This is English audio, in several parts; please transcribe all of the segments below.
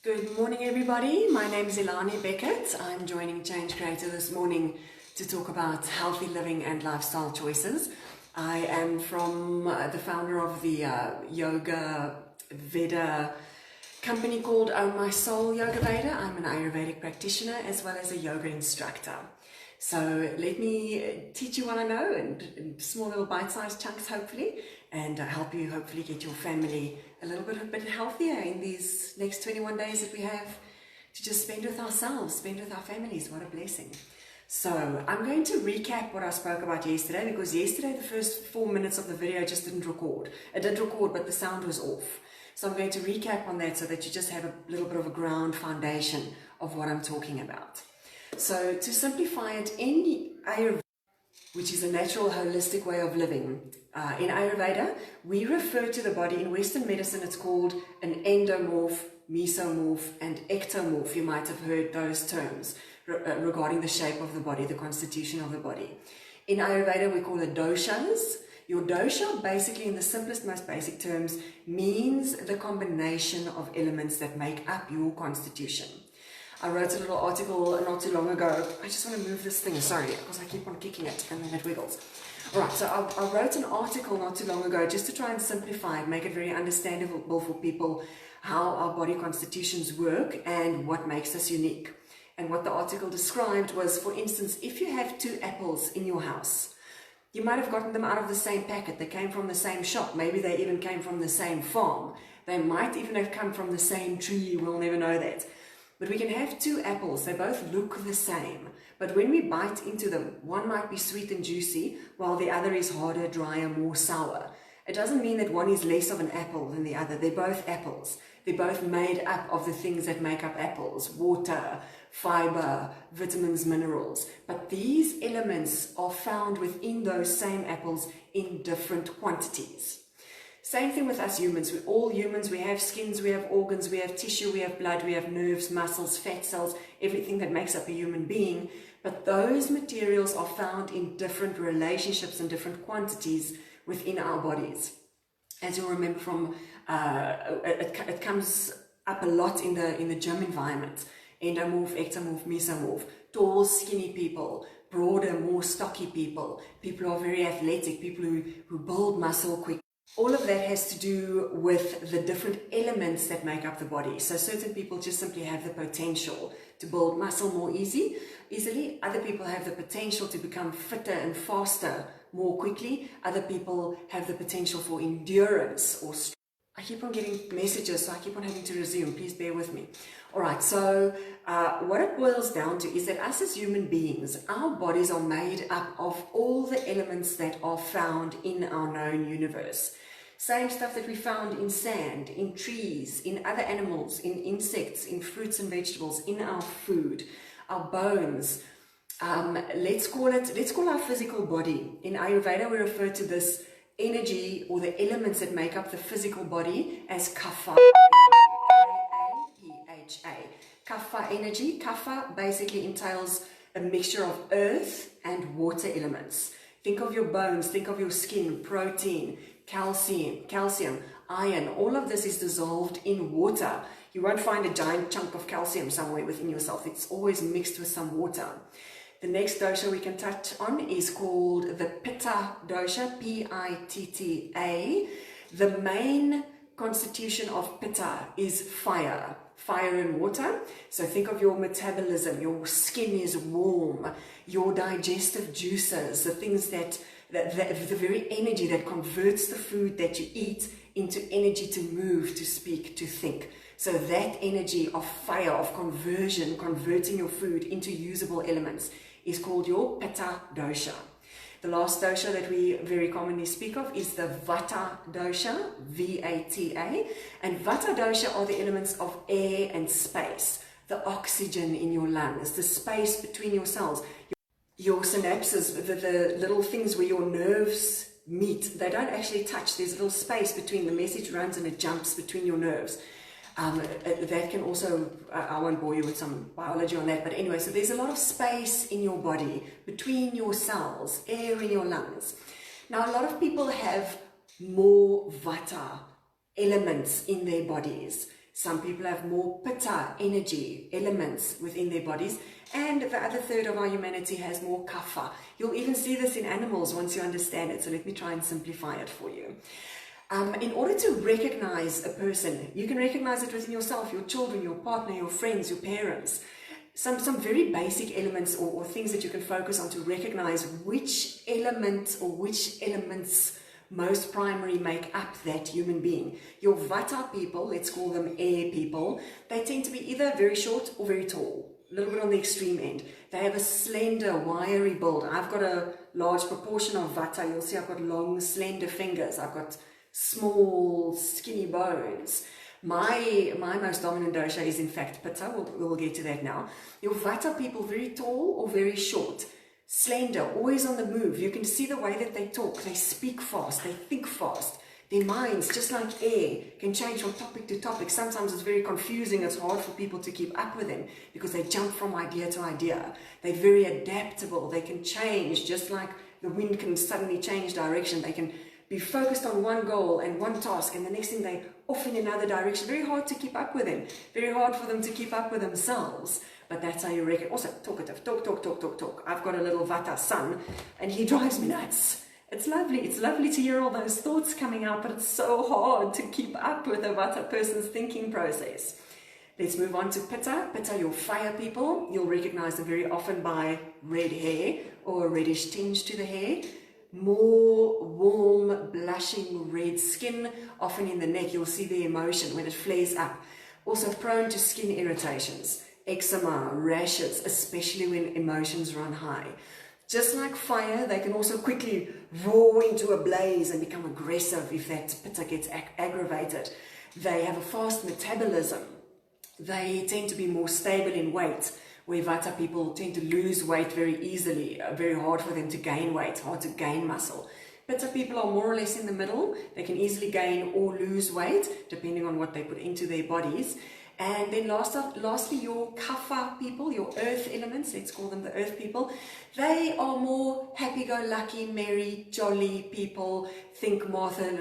Good morning, everybody. My name is Elanie Beckett. I'm joining Change Creator this morning to talk about healthy living and lifestyle choices. I am from the founder of the yoga Veda company called Own My Soul Yoga Veda. I'm an Ayurvedic practitioner as well as a yoga instructor. So let me teach you what I know in small little bite-sized chunks hopefully, and help you hopefully get your family a little bit healthier in these next 21 days that we have to just spend with ourselves, spend with our families. What a blessing. So I'm going to recap what I spoke about yesterday, because yesterday the first 4 minutes of the video just didn't record. It did record, but the sound was off. So I'm going to recap on that so that you just have a little bit of a ground foundation of what I'm talking about. So to simplify it, in Ayurveda, which is a natural holistic way of living, in Ayurveda, we refer to the body. In Western medicine, it's called an endomorph, mesomorph, and ectomorph. You might have heard those terms regarding the shape of the body, the constitution of the body. In Ayurveda, we call it doshas. Your dosha, basically in the simplest, most basic terms, means the combination of elements that make up your constitution. I wrote a little article not too long ago. I just want to move this thing, sorry, because I keep on kicking it and then it wiggles. All right, so I wrote an article not too long ago just to try and simplify it, make it very understandable for people how our body constitutions work and what makes us unique. And what the article described was, for instance, if you have 2 apples in your house, you might have gotten them out of the same packet. They came from the same shop. Maybe they even came from the same farm. They might even have come from the same tree. We'll never know that. But we can have 2 apples. They both look the same. But when we bite into them, one might be sweet and juicy, while the other is harder, drier, more sour. It doesn't mean that one is less of an apple than the other. They're both apples. They're both made up of the things that make up apples: water, fiber, vitamins, minerals. But these elements are found within those same apples in different quantities. Same thing with us humans. We're all humans. We have skins, we have organs, we have tissue, we have blood, we have nerves, muscles, fat cells, everything that makes up a human being. But those materials are found in different relationships and different quantities within our bodies. As you'll remember from, it comes up a lot in the gym environment. Endomorph, ectomorph, mesomorph. Tall, skinny people, broader, more stocky people, people who are very athletic, people who build muscle quick. All of that has to do with the different elements that make up the body. So certain people just simply have the potential to build muscle more easily. Other people have the potential to become fitter and faster more quickly. Other people have the potential for endurance or strength. I keep on getting messages, so I keep on having to resume. Please bear with me. All right, so what it boils down to is that us as human beings, our bodies are made up of all the elements that are found in our known universe. Same stuff that we found in sand, in trees, in other animals, in insects, in fruits and vegetables, in our food, our bones. Let's call our physical body. In Ayurveda, we refer to this energy or the elements that make up the physical body as kapha. K-A-P-H-A. Kapha energy. Kapha basically entails a mixture of earth and water elements. Think of your bones, think of your skin, protein, calcium, iron. All of this is dissolved in water. You won't find a giant chunk of calcium somewhere within yourself. It's always mixed with some water. The next dosha we can touch on is called the Pitta dosha, P-I-T-T-A. The main constitution of Pitta is fire and water. So think of your metabolism. Your skin is warm. Your digestive juices, the things that the very energy that converts the food that you eat into energy to move, to speak, to think. So that energy of fire, of conversion, converting your food into usable elements, is called your Pitta dosha. The last dosha that we very commonly speak of is the Vata dosha, V-A-T-A. And Vata dosha are the elements of air and space, the oxygen in your lungs, the space between your cells. Your synapses, the little things where your nerves meet, they don't actually touch. There's a little space between. The message runs and it jumps between your nerves. That can also, I won't bore you with some biology on that, but anyway, so there's a lot of space in your body between your cells, air in your lungs. Now, a lot of people have more Vata elements in their bodies. Some people have more pitta energy elements within their bodies, and the other third of our humanity has more kapha. You'll even see this in animals once you understand it, so let me try and simplify it for you. In order to recognize a person, you can recognize it within yourself, your children, your partner, your friends, your parents. Some very basic elements or things that you can focus on to recognize which element or which elements most primary make up that human being. Your Vata people, let's call them air people, they tend to be either very short or very tall, a little bit on the extreme end. They have a slender, wiry build. I've got a large proportion of Vata. You'll see I've got long, slender fingers. I've got small, skinny bones. My most dominant dosha is in fact Pitta. We'll get to that now. Your Vata people, very tall or very short. Slender, always on the move. You can see the way that they talk. They speak fast, they think fast. Their minds, just like air, can change from topic to topic. Sometimes it's very confusing. It's hard for people to keep up with them because they jump from idea to idea. They're very adaptable. They can change, just like the wind can suddenly change direction. They can be focused on one goal and one task, and the next thing they're off in another direction. Very hard to keep up with them. Very hard for them to keep up with themselves. But that's how you reckon. Also, talkative. Talk. I've got a little Vata son, and he drives me nuts. It's lovely. It's lovely to hear all those thoughts coming out, but it's so hard to keep up with a Vata person's thinking process. Let's move on to Pitta. Pitta, your fire people. You'll recognize them very often by red hair or a reddish tinge to the hair. More warm, blushing red skin. Often in the neck, you'll see the emotion when it flares up. Also prone to skin irritations. Eczema, rashes, especially when emotions run high. Just like fire, they can also quickly roar into a blaze and become aggressive if that pitta gets aggravated. They have a fast metabolism. They tend to be more stable in weight, where Vata people tend to lose weight very easily, very hard for them to gain weight, hard to gain muscle. Pitta people are more or less in the middle. They can easily gain or lose weight, depending on what they put into their bodies. And then lastly, your kapha people, your earth elements, let's call them the earth people, they are more happy-go-lucky, merry, jolly people. Think Martin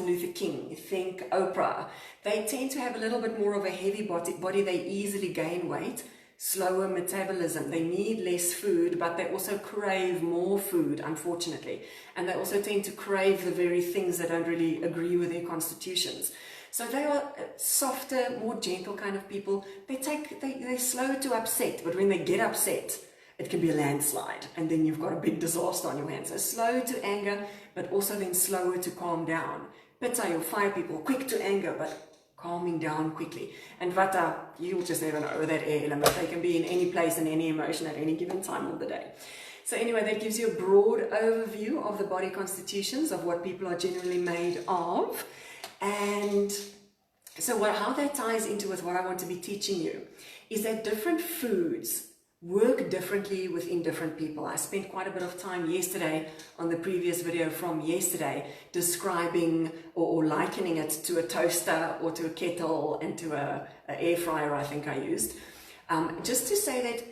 Luther King, think Oprah. They tend to have a little bit more of a heavy body. They easily gain weight, slower metabolism. They need less food, but they also crave more food, unfortunately. And they also tend to crave the very things that don't really agree with their constitutions. So they are softer, more gentle kind of people. They're slow to upset, but when they get upset, it can be a landslide, and then you've got a big disaster on your hands. So slow to anger, but also then slower to calm down. Pitta, your fire people, quick to anger, but calming down quickly. And Vata, you'll just never know that air element. They can be in any place and any emotion at any given time of the day. So anyway, that gives you a broad overview of the body constitutions, of what people are generally made of. And so how that ties into with what I want to be teaching you is that different foods work differently within different people. I spent quite a bit of time yesterday on the previous video from yesterday describing or likening it to a toaster or to a kettle and to an air fryer, I think I used. Just to say that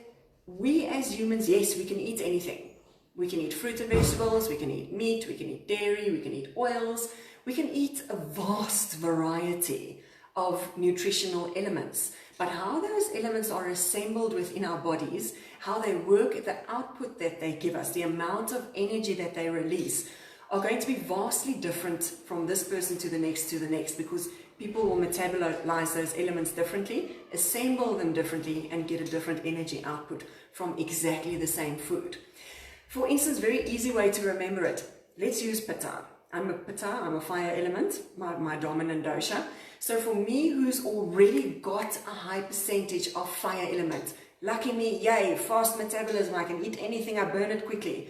we as humans, yes, we can eat anything. We can eat fruit and vegetables, we can eat meat, we can eat dairy, we can eat oils. We can eat a vast variety of nutritional elements, but how those elements are assembled within our bodies, how they work, the output that they give us, the amount of energy that they release, are going to be vastly different from this person to the next, because people will metabolize those elements differently, assemble them differently, and get a different energy output from exactly the same food. For instance, very easy way to remember it. Let's use Pitta. I'm a Pitta, I'm a fire element, my dominant dosha. So for me, who's already got a high percentage of fire element, lucky me, yay, fast metabolism, I can eat anything, I burn it quickly.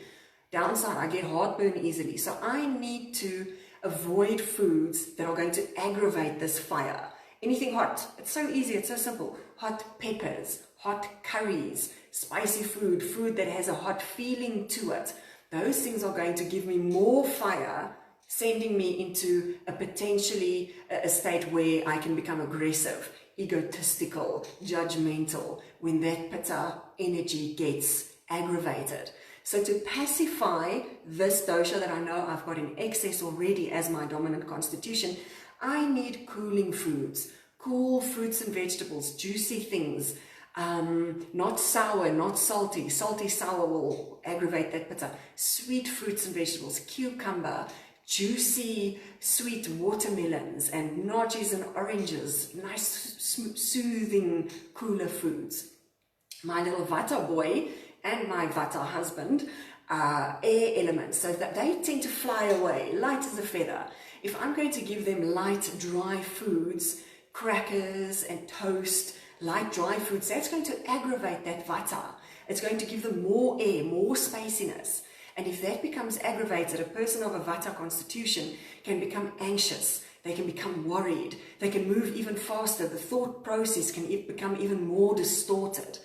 Downside, I get heartburn easily. So I need to avoid foods that are going to aggravate this fire. Anything hot, it's so easy, it's so simple. Hot peppers, hot curries, spicy food that has a hot feeling to it. Those things are going to give me more fire, sending me into a potentially a state where I can become aggressive, egotistical, judgmental, when that Pitta energy gets aggravated. So to pacify this dosha that I know I've got in excess already as my dominant constitution, I need cooling foods. cool fruits and vegetables, juicy things, not sour, not salty. Salty, sour will aggravate that pitta. Sweet fruits and vegetables, cucumber, juicy, sweet watermelons and nodgies and oranges, nice, soothing, cooler foods. My little Vata boy and my Vata husband are air elements, so that they tend to fly away, light as a feather. If I'm going to give them light, dry foods, crackers and toast, light, dry foods, that's going to aggravate that Vata. It's going to give them more air, more spaciness. And if that becomes aggravated, a person of a Vata constitution can become anxious. They can become worried. They can move even faster. The thought process can become even more distorted.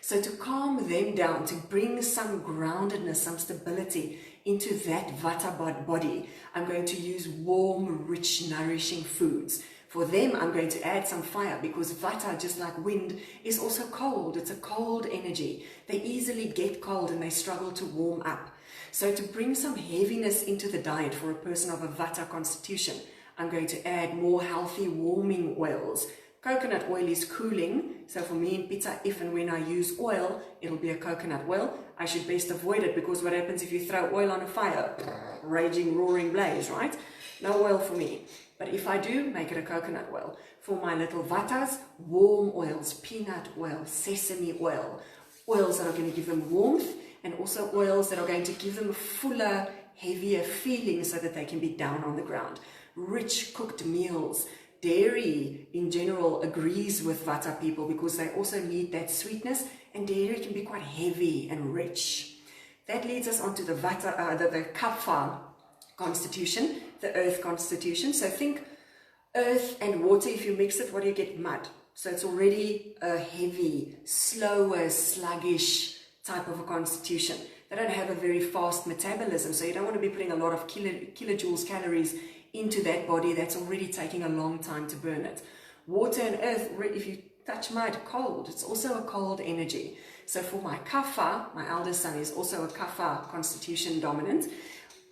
So to calm them down, to bring some groundedness, some stability into that Vata body, I'm going to use warm, rich, nourishing foods. For them, I'm going to add some fire, because Vata, just like wind, is also cold. It's a cold energy. They easily get cold and they struggle to warm up. So to bring some heaviness into the diet for a person of a Vata constitution, I'm going to add more healthy warming oils. Coconut oil is cooling, so for me in Pitta, if and when I use oil, it'll be a coconut oil. I should best avoid it, because what happens if you throw oil on a fire? Raging, roaring blaze, right? No oil for me. But if I do, make it a coconut oil. For my little Vatas, warm oils, peanut oil, sesame oil, oils that are going to give them warmth, and also oils that are going to give them a fuller, heavier feeling so that they can be down on the ground. Rich cooked meals. Dairy in general agrees with Vata people, because they also need that sweetness, and dairy can be quite heavy and rich. That leads us on to the Vata, the Kapha constitution, the earth constitution. So think earth and water. If you mix it, what do you get? Mud. So it's already a heavy, slower, sluggish type of a constitution. They don't have a very fast metabolism, so you don't want to be putting a lot of kilojoules, calories into that body that's already taking a long time to burn it. Water and earth, if you touch mud, cold. It's also a cold energy. So for my Kapha, my eldest son is also a Kapha constitution dominant.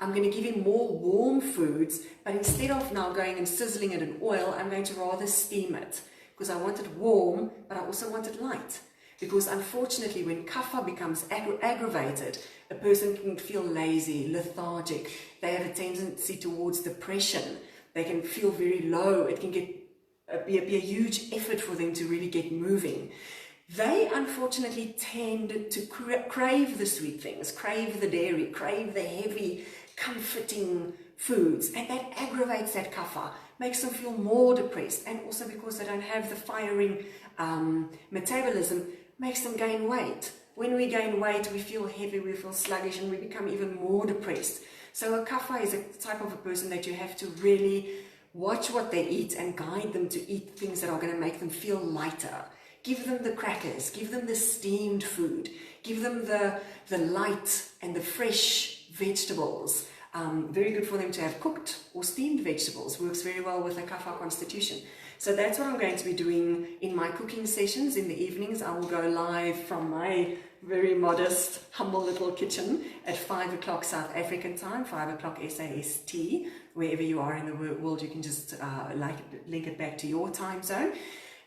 I'm going to give him more warm foods, but instead of now going and sizzling it in oil, I'm going to rather steam it, because I want it warm, but I also want it light. Because unfortunately, when Kapha becomes aggravated, a person can feel lazy, lethargic. They have a tendency towards depression. They can feel very low. It can be a huge effort for them to really get moving. They unfortunately tend to crave the sweet things, crave the dairy, crave the heavy, comforting foods, and that aggravates that Kapha, makes them feel more depressed, and also because they don't have the firing metabolism, makes them gain weight. When we gain weight, we feel heavy, we feel sluggish, and we become even more depressed. So a Kapha is a type of a person that you have to really watch what they eat and guide them to eat things that are going to make them feel lighter. Give them the crackers, give them the steamed food, give them the light and the fresh vegetables. Very good for them to have cooked or steamed vegetables. Works very well with a Kapha constitution. So that's what I'm going to be doing in my cooking sessions in the evenings. I will go live from my very modest, humble little kitchen at 5 o'clock South African time, 5 o'clock SAST. Wherever you are in the world, you can just link it back to your time zone.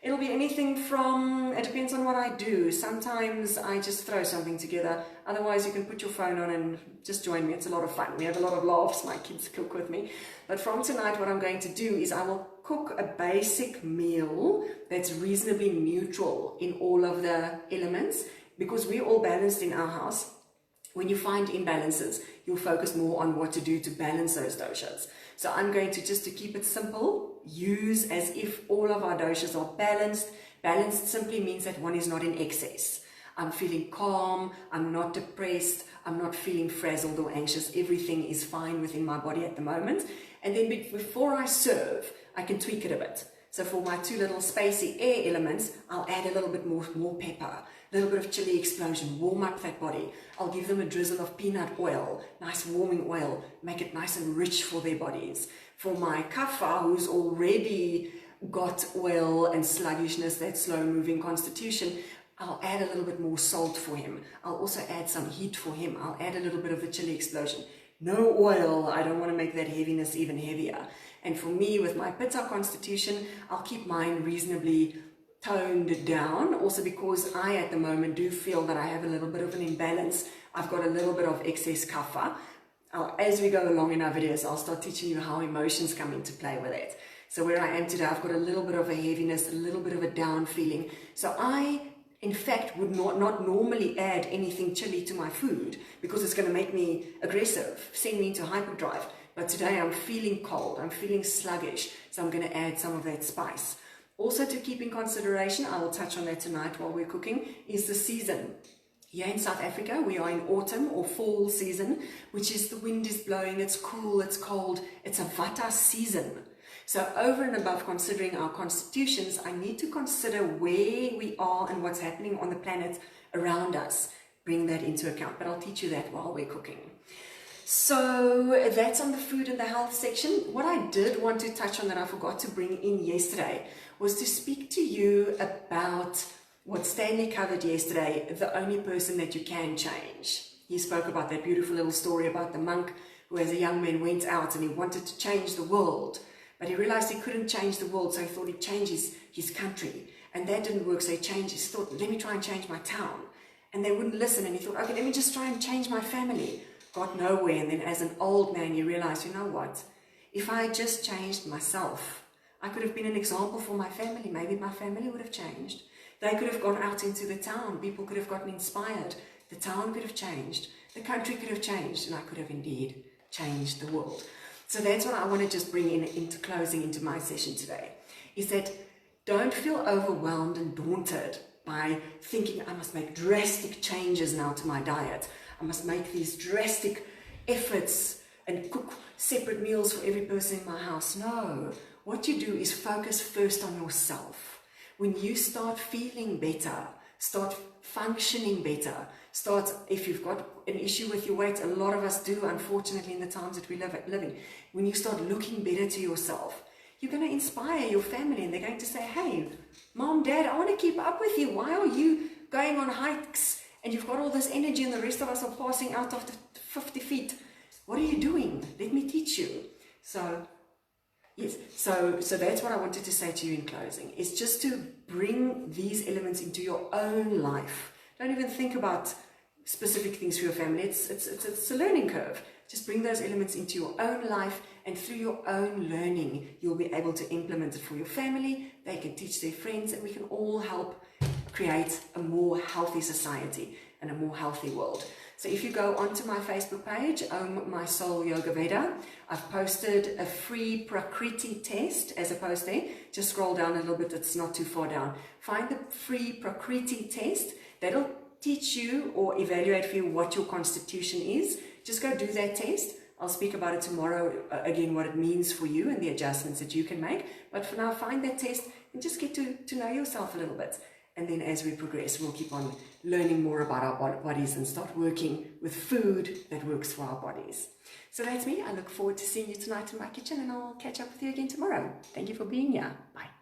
It'll be anything from, it depends on what I do. Sometimes I just throw something together. Otherwise, you can put your phone on and just join me. It's a lot of fun. We have a lot of laughs. My kids cook with me. But from tonight, what I'm going to do is I will cook a basic meal that's reasonably neutral in all of the elements, because we're all balanced in our house. When you find imbalances, you'll focus more on what to do to balance those doshas. So I'm going to, just to keep it simple, use as if all of our doshas are balanced. Balanced simply means that one is not in excess. I'm feeling calm, I'm not depressed, I'm not feeling frazzled or anxious. Everything is fine within my body at the moment. And then before I serve, I can tweak it a bit. So for my two little spacey air elements, I'll add a little bit more pepper, a little bit of chili explosion, warm up that body. I'll give them a drizzle of peanut oil, nice warming oil, make it nice and rich for their bodies. For my Kapha, who's already got oil and sluggishness, that slow moving constitution, I'll add a little bit more salt for him. I'll also add some heat for him. I'll add a little bit of the chili explosion. No oil, I don't want to make that heaviness even heavier. And for me, with my Pitta constitution, I'll keep mine reasonably toned down, also because I at the moment do feel that I have a little bit of an imbalance. I've got a little bit of excess kapha. As we go along in our videos, I'll start teaching you how emotions come into play with it. So where I am today, I've got a little bit of a heaviness, a little bit of a down feeling. So I, in fact, would not normally add anything chilly to my food because it's going to make me aggressive, send me into hyperdrive. But today I'm feeling cold, I'm feeling sluggish, so I'm going to add some of that spice. Also to keep in consideration, I will touch on that tonight while we're cooking, is the season. Here in South Africa, we are in autumn or fall season, which is the wind is blowing, it's cool, it's cold, it's a Vata season. So over and above considering our constitutions, I need to consider where we are and what's happening on the planet around us. Bring that into account, but I'll teach you that while we're cooking. So that's on the food and the health section. What I did want to touch on that I forgot to bring in yesterday was to speak to you about what Stanley covered yesterday, the only person that you can change. He spoke about that beautiful little story about the monk who as a young man went out and he wanted to change the world. But he realized he couldn't change the world, so he thought he'd change his country. And that didn't work, so he changed. He thought, let me try and change my town. And they wouldn't listen, and he thought, okay, let me just try and change my family. Got nowhere, and then as an old man, he realized, you know what? If I had just changed myself, I could have been an example for my family. Maybe my family would have changed. They could have gone out into the town. People could have gotten inspired. The town could have changed. The country could have changed, and I could have indeed changed the world. So that's what I want to just bring into closing into my session today, is that don't feel overwhelmed and daunted by thinking I must make drastic changes now to my diet. I must make these drastic efforts and cook separate meals for every person in my house. No, what you do is focus first on yourself. When you start feeling better, start functioning better, if you've got an issue with your weight, a lot of us do, unfortunately, in the times that we living. When you start looking better to yourself, you're going to inspire your family, and they're going to say, hey, Mom, Dad, I want to keep up with you. Why are you going on hikes and you've got all this energy and the rest of us are passing out after 50 feet? What are you doing? Let me teach you. So yes, so that's what I wanted to say to you in closing, is just to bring these elements into your own life. Don't even think about specific things for your family. It's a learning curve. Just bring those elements into your own life, and through your own learning, you'll be able to implement it for your family. They can teach their friends, and we can all help create a more healthy society and a more healthy world. So if you go onto my Facebook page, My Soul Yoga Veda, I've posted a free Prakriti test as a post there. Just scroll down a little bit, it's not too far down. Find the free Prakriti test. That'll teach you or evaluate for you what your constitution is. Just go do that test. I'll speak about it tomorrow, again, what it means for you and the adjustments that you can make. But for now, find that test and just get to know yourself a little bit. And then as we progress, we'll keep on learning more about our bodies and start working with food that works for our bodies. So that's me. I look forward to seeing you tonight in my kitchen, and I'll catch up with you again tomorrow. Thank you for being here. Bye.